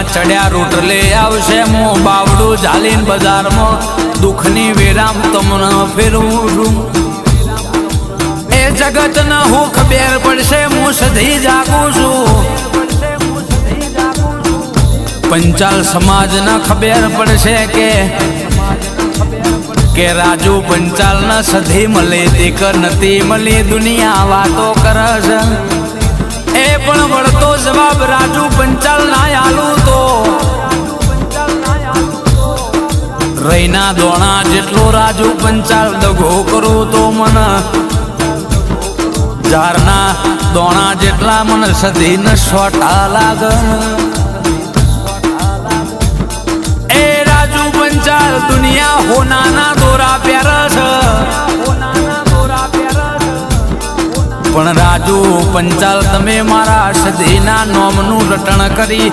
ચડ્યા રોટલે આવશે મો બાવડું ઝાલીન બજારમાં દુઃખની વેરામ તમને ફેરવું છું એ જગત ન હું ખબર પડશે હું સધી જાગું છું પંચાલ સમાજ ન ખબર પડશે કે રાજુ પંચાલ ન સધી મળે દેખ નથી મળી દુનિયા વાતો કરે છે એ પણ વળતો જવાબ રાજુ પંચાલ ના આલું તો રૈના દોણા જેટલો રાજુ પંચાલ દગો કરું તો મને ઝારના દોણા જેટલા મને સધી ન સોટા લાગે એ રાજુ પંચાલ દુનિયા હોનાના દોરા પ્યાર છે પણ રાજુ પંચાલ તમે મારા સધીના નોમનું રટણ કરી